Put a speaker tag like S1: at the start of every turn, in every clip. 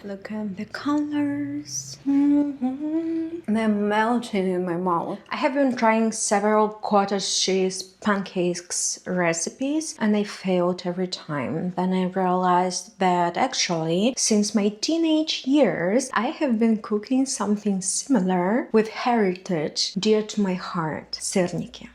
S1: Look at the colors. They're melting in my mouth. I have been trying several cottage cheese pancakes recipes and they failed every time. Then I realized that actually, since my teenage years, I have been cooking something similar with heritage dear to my heart, Syrniki.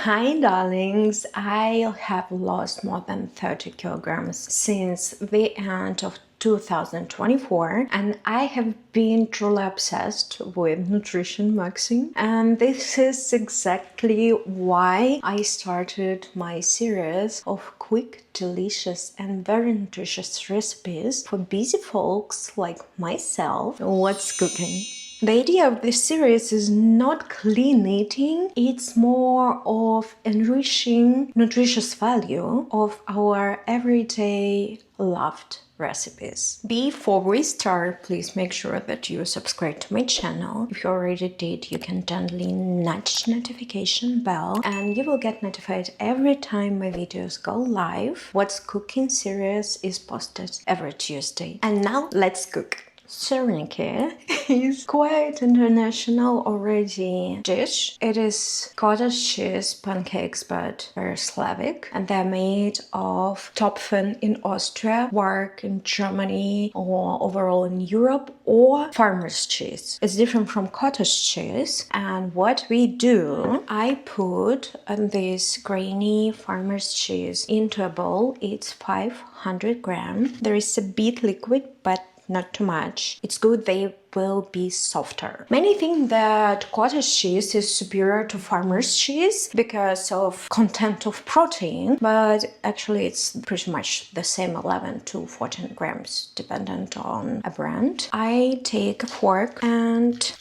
S1: Hi darlings, I have lost more than 30 kilograms since the end of 2024 and I have been truly obsessed with nutrition maxing, and this is exactly why I started my series of quick, delicious and very nutritious recipes for busy folks like myself. What's cooking? The idea of this series is not clean eating, it's more of enriching nutritious value of our everyday loved recipes. Before we start, please make sure that you subscribe to my channel. If you already did, you can gently nudge notification bell and you will get notified every time my videos go live. What's Cooking series is posted every Tuesday. And now let's cook. Syrniki is quite international already dish. It is cottage cheese pancakes but very Slavic, and they're made of Topfen in Austria, Quark in Germany, or overall in Europe, or farmer's cheese. It's different from cottage cheese, and what we do, I put this grainy farmer's cheese into a bowl. It's 500 grams. There is a bit liquid but not too much. It's good they will be softer. Many think that cottage cheese is superior to farmer's cheese because of content of protein, but actually it's pretty much the same, 11 to 14 grams dependent on a brand. I take a fork and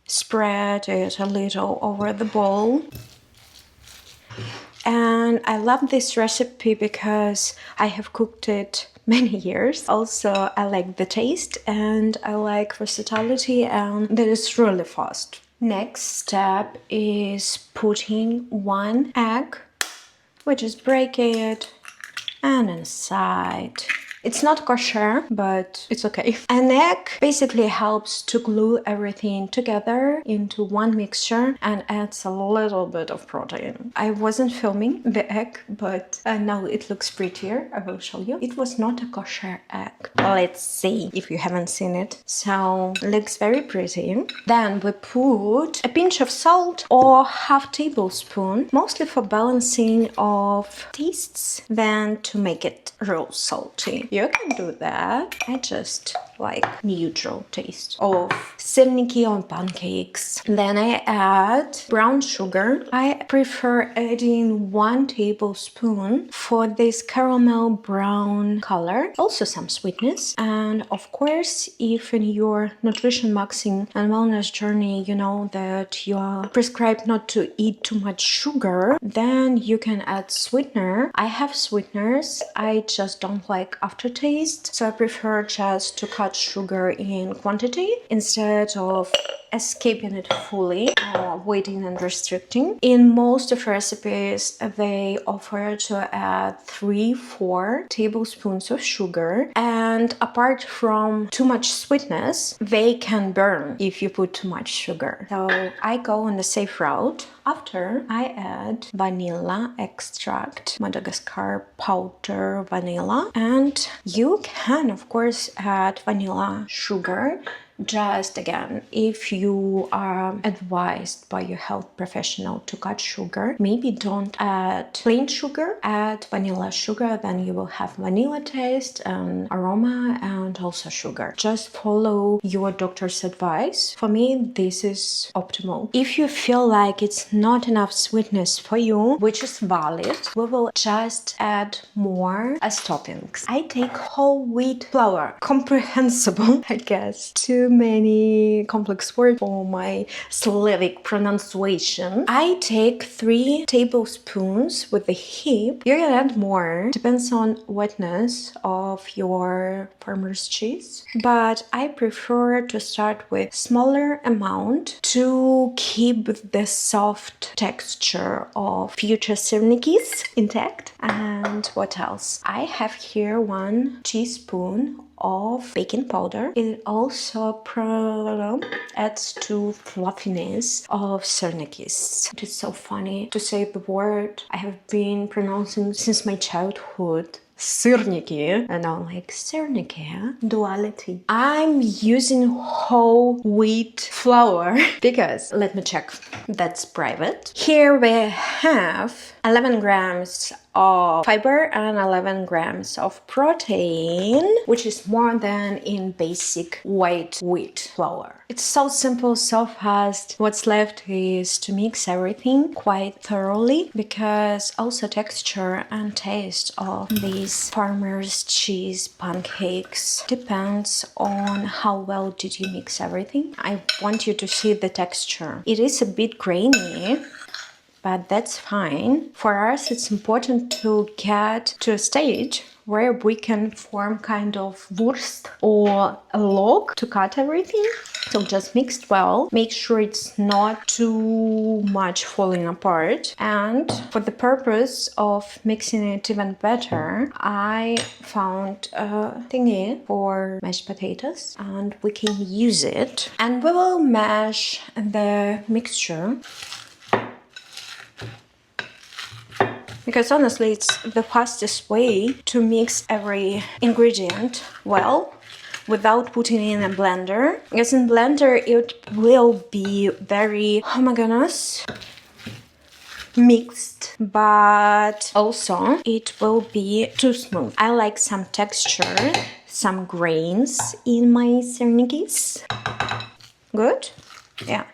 S1: spread it a little over the bowl. And I love this recipe because I have cooked it many years. Also, I like the taste and I like versatility, and that is really fast. Next step is putting one egg. We just break it and inside. It's not kosher, but it's okay. An egg basically helps to glue everything together into one mixture and adds a little bit of protein. I wasn't filming the egg, but now it looks prettier. I will show you. It was not a kosher egg. Let's see if you haven't seen it. So, it looks very pretty. Then we put a pinch of salt or half tablespoon, mostly for balancing of tastes than to make it real salty. You can do that. I just like neutral taste of Syrniki on pancakes. Then I add brown sugar. I prefer adding 1 tablespoon for this caramel brown color. Also some sweetness. And of course, if in your nutrition maxing and wellness journey you know that you are prescribed not to eat too much sugar, then you can add sweetener. I have sweeteners. I just don't like aftertaste, so I prefer just to cut sugar in quantity instead of escaping it fully or waiting and restricting. In most of recipes they offer to add 3-4 tablespoons of sugar, and apart from too much sweetness, they can burn if you put too much sugar. So I go on the safe route. After I add vanilla extract, Madagascar powder vanilla, and you can of course add vanilla sugar. Just again, if you are advised by your health professional to cut sugar, maybe don't add plain sugar, add vanilla sugar, then you will have vanilla taste and aroma and also sugar. Just follow your doctor's advice. For me, this is optimal. If you feel like it's not enough sweetness for you, which is valid, we will just add more as toppings. I take whole wheat flour, comprehensible, I guess, to too many complex words for my Slavic pronunciation. I take 3 tablespoons with the heap. You can add more, depends on wetness of your farmer's cheese. But I prefer to start with smaller amount to keep the soft texture of future Syrnikis intact. And what else? I have here 1 teaspoon of baking powder. It also adds to fluffiness of Syrnikis. It is so funny to say the word I have been pronouncing since my childhood. Syrniki, and I'm like Syrniki, duality. I'm using whole wheat flour because, let me check, that's private. Here we have 11 grams of fiber and 11 grams of protein, which is more than in basic white wheat flour. It's so simple, so fast. What's left is to mix everything quite thoroughly, because also texture and taste of these farmer's cheese pancakes depends on how well did you mix everything. I want you to see the texture. It is a bit grainy, but that's fine. For us, it's important to get to a stage where we can form kind of wurst or a log to cut everything. So just mix well, make sure it's not too much falling apart. And for the purpose of mixing it even better, I found a thingy for mashed potatoes and we can use it. And we will mash the mixture, because honestly it's the fastest way to mix every ingredient well without putting in a blender, because in blender it will be very homogeneous mixed, but also it will be too smooth. I like some texture, some grains in my Syrnikis. Good? Yeah.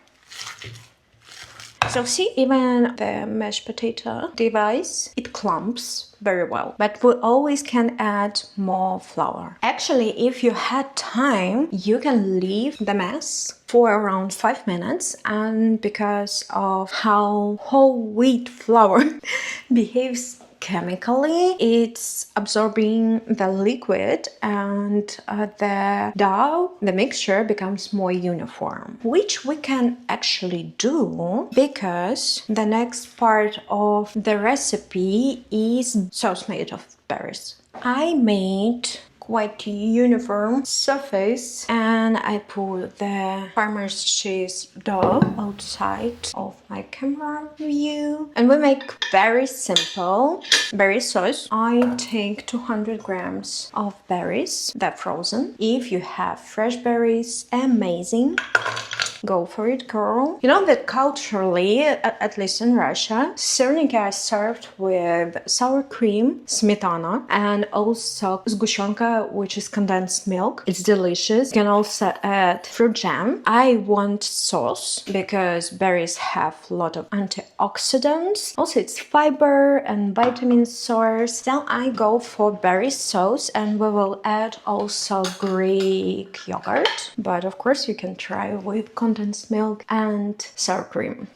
S1: So see, even the mashed potato device, it clumps very well, but we always can add more flour. Actually, if you had time, you can leave the mess for around 5 minutes, and because of how whole wheat flour behaves chemically, it's absorbing the liquid and the dough, the mixture becomes more uniform, which we can actually do because the next part of the recipe is sauce made of berries. I made quite uniform surface and I put the farmer's cheese dough outside of my camera view, and we make very simple berry sauce. I take 200 grams of berries, they're frozen. If you have fresh berries, amazing. Go for it, girl. You know that culturally, at least in Russia, Syrniki are served with sour cream, smetana, and also sgushonka, which is condensed milk. It's delicious. You can also add fruit jam. I want sauce because berries have a lot of antioxidants. Also, it's fiber and vitamin source. Then I go for berry sauce, and we will add also Greek yogurt. But of course, you can try with condensed milk and sour cream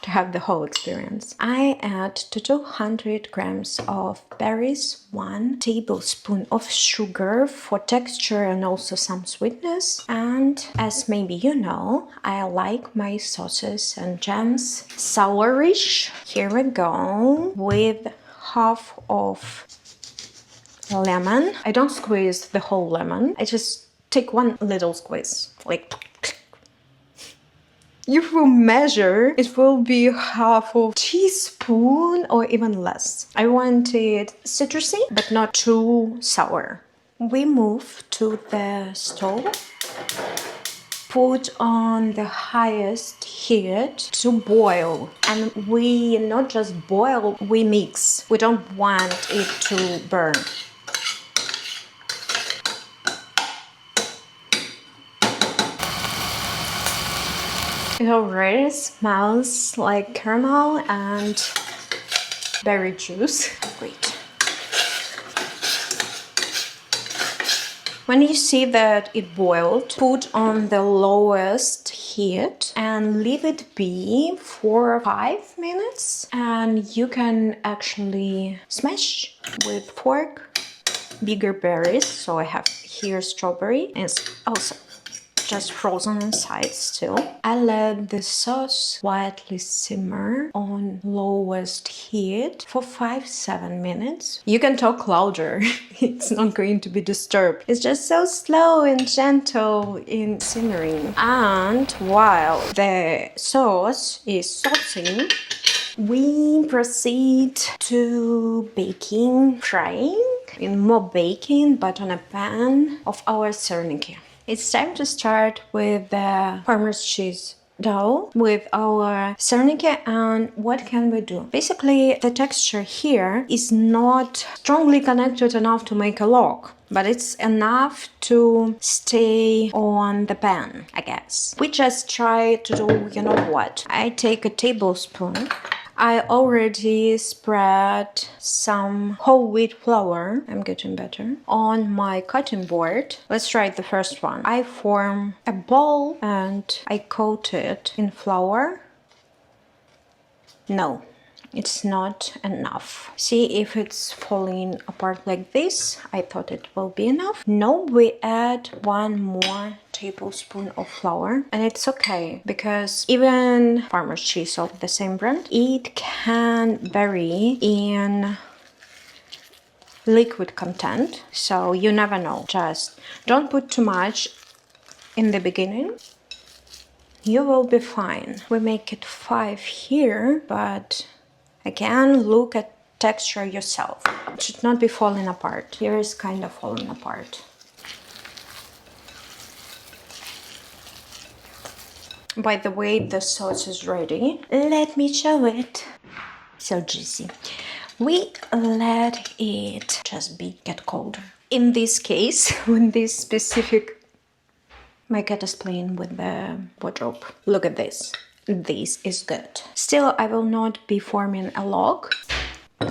S1: to have the whole experience. I add to 200 grams of berries 1 tablespoon of sugar for texture and also some sweetness. And as maybe you know, I like my sauces and jams sourish. Here we go with half of lemon. I don't squeeze the whole lemon. I just take one little squeeze, like. If we measure, it will be half of teaspoon or even less. I want it citrusy, but not too sour. We move to the stove. Put on the highest heat to boil. And we not just boil, we mix. We don't want it to burn. It already smells like caramel and berry juice. Great. When you see that it boiled, put on the lowest heat and leave it be for 5 minutes. And you can actually smash with fork bigger berries. So I have here strawberry and it's also just frozen inside still. I let the sauce quietly simmer on lowest heat for 5-7 minutes. You can talk louder, it's not going to be disturbed. It's just so slow and gentle in simmering. And while the sauce is saucing, we proceed to frying in mob baking, but on a pan of our Syrniki. It's time to start with the farmer's cheese dough with our Syrniki. And what can we do? Basically, the texture here is not strongly connected enough to make a log, but it's enough to stay on the pan, I guess. We just try to do, you know what? I take a tablespoon. I already spread some whole wheat flour, I'm getting better, on my cutting board. Let's try the first one. I form a ball and I coat it in flour. No, it's not enough. See if it's falling apart like this. I thought it will be enough. No, we add 1 more tablespoon of flour, and it's okay because even farmer's cheese of the same brand, it can vary in liquid content, so you never know. Just don't put too much in the beginning. You will be fine. We make it 5 here, but again, look at texture yourself. It should not be falling apart. Here is kind of falling apart. By the way, the sauce is ready. Let me show it. So juicy. We let it just get colder. In this case, when this specific... My cat is playing with the wardrobe. Look at this. This is good. Still, I will not be forming a log.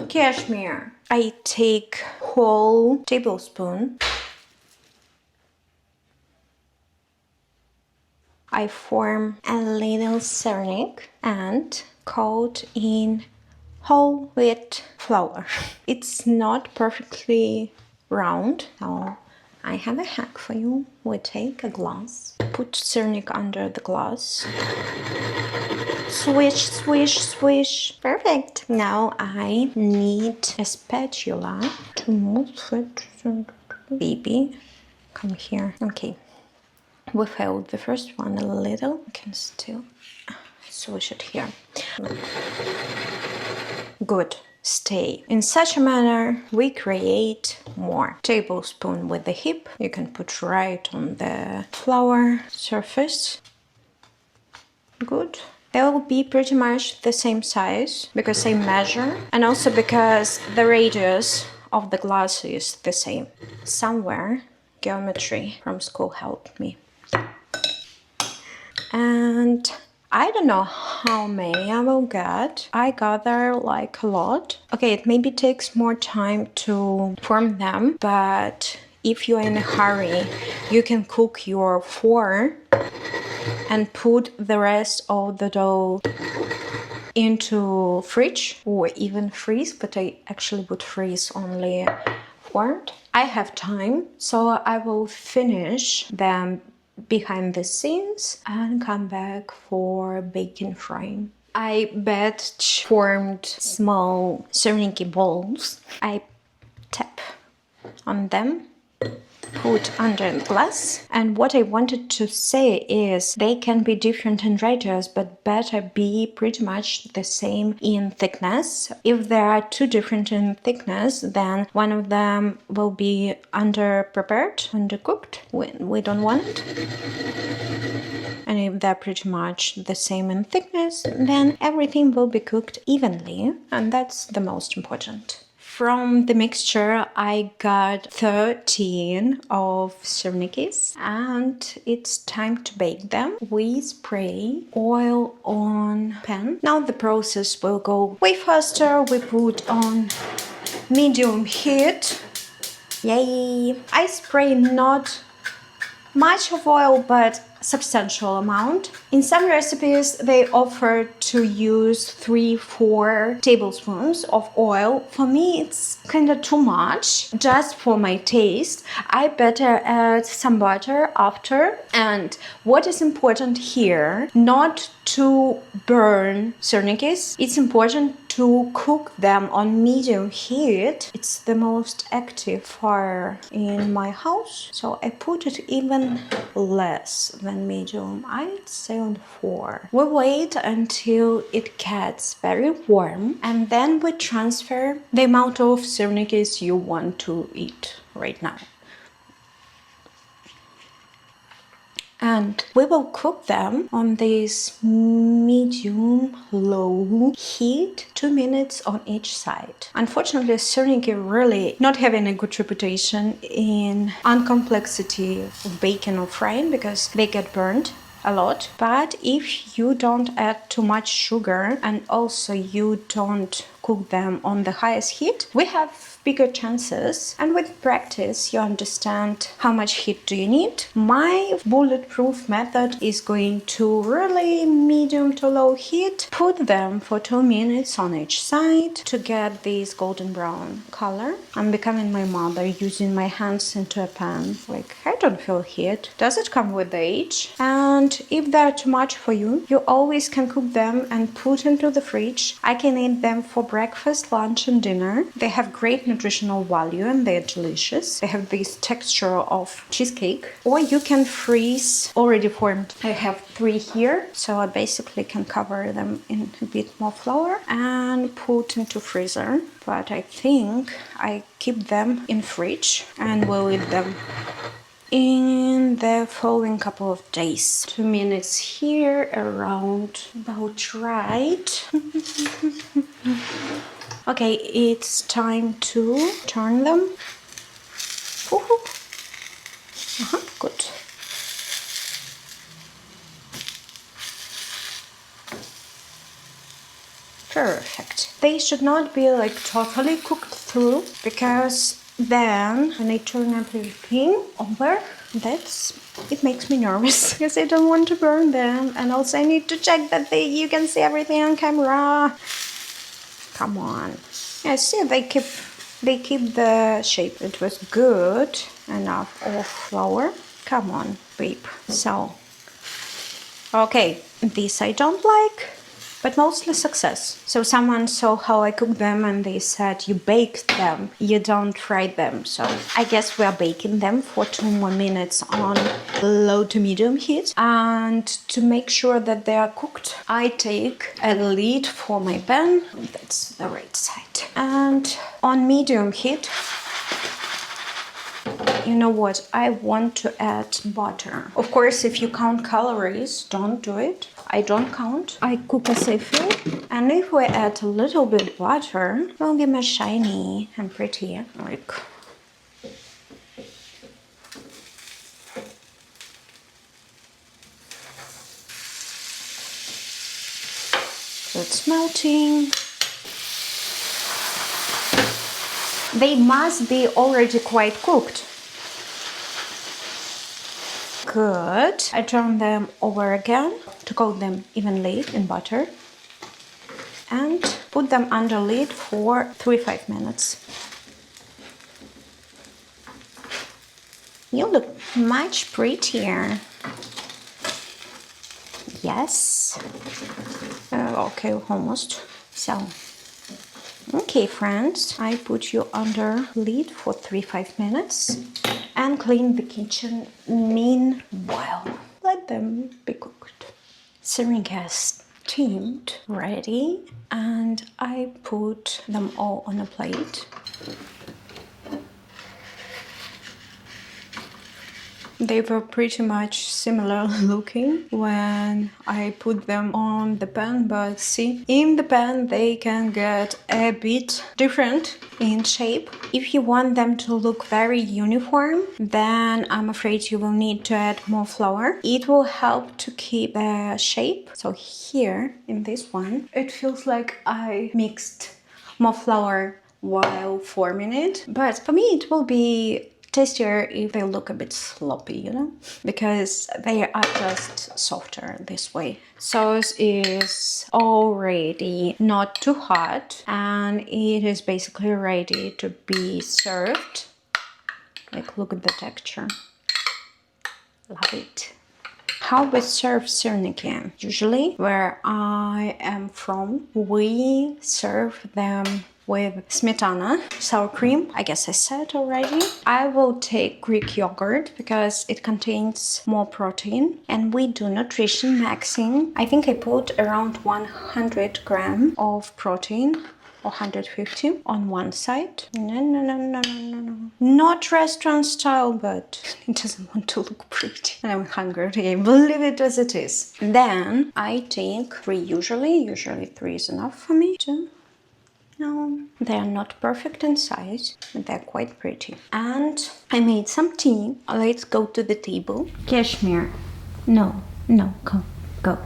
S1: Cashmere. I take whole tablespoon. I form a little Syrniki and coat in whole wheat flour. It's not perfectly round, so I have a hack for you. We take a glass, put Syrniki under the glass, swish, swish, swish. Perfect. Now I need a spatula to move it. Baby, come here. Okay. We failed the first one a little. I can still swish it here. Good. Stay. In such a manner, we create more. Tablespoon with the hip. You can put right on the flour surface. Good. They will be pretty much the same size because I measure, and also because the radius of the glass is the same. Somewhere, geometry from school helped me. And I don't know how many I will get. I gather like a lot. Okay, it maybe takes more time to form them, but if you're in a hurry, you can cook your 4 and put the rest of the dough into fridge or even freeze, but I actually would freeze only formed. I have time, so I will finish them behind the scenes and come back for baking frying. I batch formed small Syrniki balls. I tap on them, put under the glass. And what I wanted to say is they can be different in radius, but better be pretty much the same in thickness. If there are 2 different in thickness, then one of them will be underprepared, undercooked. We don't want it. And if they're pretty much the same in thickness, then everything will be cooked evenly, and that's the most important. From the mixture, I got 13 of Syrnikis, and it's time to bake them. We spray oil on pan. Now the process will go way faster. We put on medium heat Yay! I spray not much of oil, but substantial amount. In some recipes, they offer to use 3-4 tablespoons of oil. For me, it's kind of too much, just for my taste. I better add some butter after. And what is important here, not to burn Syrnikis. It's important to cook them on medium heat. It's the most active fire in my house, so I put it even less than medium. I'd say on 4. We wait until it gets very warm, and then we transfer the amount of Syrnikis you want to eat right now. And we will cook them on this medium-low heat, 2 minutes on each side. Unfortunately, Syrniki really not having a good reputation in uncomplexity of baking or frying because they get burned a lot. But if you don't add too much sugar and also you don't cook them on the highest heat, we have bigger chances, and with practice you understand how much heat do you need. My bulletproof method is going to really medium to low heat, put them for 2 minutes on each side to get this golden brown color. I'm becoming my mother, using my hands into a pan. Like, I don't feel heat. Does it come with age? And if they're too much for you, you always can cook them and put into the fridge. I can eat them for breakfast, lunch and dinner. They have great nutritional value and they're delicious. They have this texture of cheesecake. Or you can freeze already formed. I have 3 here, so I basically can cover them in a bit more flour and put into freezer. But I think I keep them in fridge and will eat them in the following couple of days. 2 minutes here, around about right. Okay, it's time to turn them. Good. Perfect. They should not be like totally cooked through, because then when I turn everything over, it makes me nervous because I don't want to burn them, and also I need to check that you can see everything on camera. Come on. Yeah, see, they keep the shape. It was good enough of flour. Come on, babe. So, okay, this I don't like, but mostly success. So someone saw how I cook them and they said, you baked them, you don't fry them. So I guess we are baking them for 2 more minutes on low to medium heat. And to make sure that they are cooked, I take a lid for my pan. That's the right side. And on medium heat, you know what? I want to add butter. Of course, if you count calories, don't do it. I don't count. I cook as I feel. And if we add a little bit butter, it will be more shiny and pretty. Like, so it's melting. They must be already quite cooked. Good. I turn them over again to coat them evenly in butter and put them under lid for 3-5 minutes. You look much prettier. Yes. Okay, almost. So, okay, friends, I put you under lid for 3-5 minutes and clean the kitchen meanwhile. Let them be cooked. Syrniki has steamed, ready, and I put them all on a plate. They were pretty much similar looking when I put them on the pan, but see, in the pan they can get a bit different in shape. If you want them to look very uniform, then I'm afraid you will need to add more flour. It will help to keep the shape. So here in this one, it feels like I mixed more flour while forming it. But for me, it will be tastier if they look a bit sloppy, you know, because they are just softer this way. Sauce is already not too hot and it is basically ready to be served. Like, look at the texture. Love it. How we serve syrniki? Usually, where I am from, we serve them with smetana, sour cream, I guess I said already. I will take Greek yogurt because it contains more protein, and we do nutrition maxing. I think I put around 100 grams of protein or 150 on one side. No. Not restaurant style, but it doesn't want to look pretty. And I'm hungry, okay, believe it as it is. Then I take 3 usually 3 is enough for me. 2. No, they are not perfect in size, but they're quite pretty. And I made some tea. Let's go to the table. Cashmere. No, go.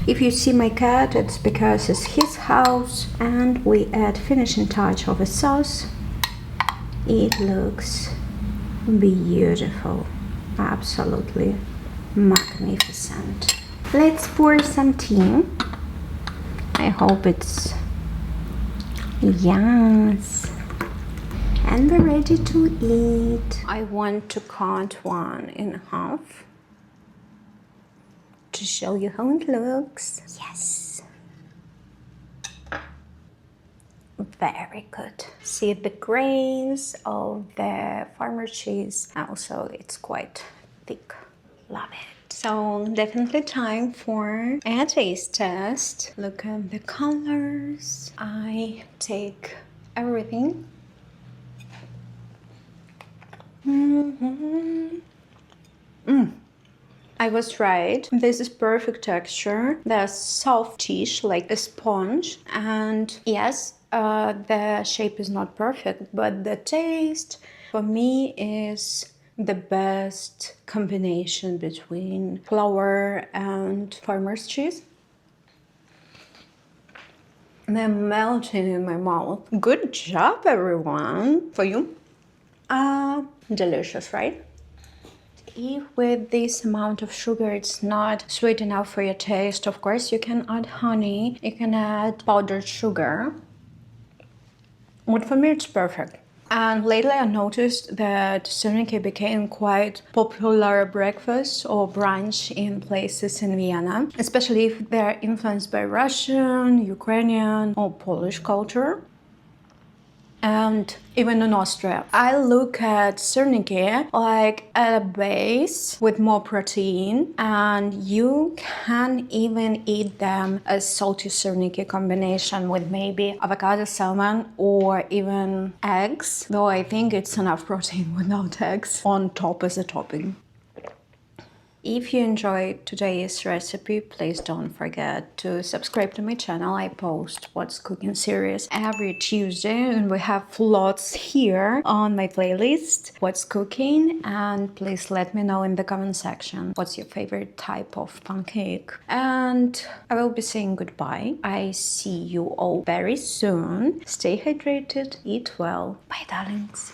S1: If you see my cat, it's because it's his house, and we add finishing touch of a sauce. It looks beautiful, absolutely magnificent. Let's pour some tea. I hope it's yes, and we're ready to eat. I want to cut one in half to show you how it looks. Yes, very good. See the grains of the farmer cheese. Also, it's quite thick. Love it. So definitely time for a taste test. Look at the colors. I take everything. I was right. This is perfect texture. They're softish, like a sponge. And yes, the shape is not perfect, but the taste for me is the best combination between flour and farmer's cheese. They're melting in my mouth. Good job, everyone. For you. Delicious, right? If with this amount of sugar it's not sweet enough for your taste, of course you can add honey, you can add powdered sugar. But for me it's perfect. And lately I noticed that Syrniki became quite popular breakfast or brunch in places in Vienna, especially if they're influenced by Russian, Ukrainian or Polish culture. And even in Austria. I look at Syrniki like a base with more protein, and you can even eat them as salty Syrniki combination with maybe avocado, salmon, or even eggs, though I think it's enough protein without eggs on top as a topping. If you enjoyed today's recipe, please don't forget to subscribe to my channel. I post What's Cooking series every Tuesday, and we have lots here on my playlist, What's Cooking, and please let me know in the comment section what's your favorite type of pancake. And I will be saying goodbye. I see you all very soon. Stay hydrated, eat well. Bye, darlings.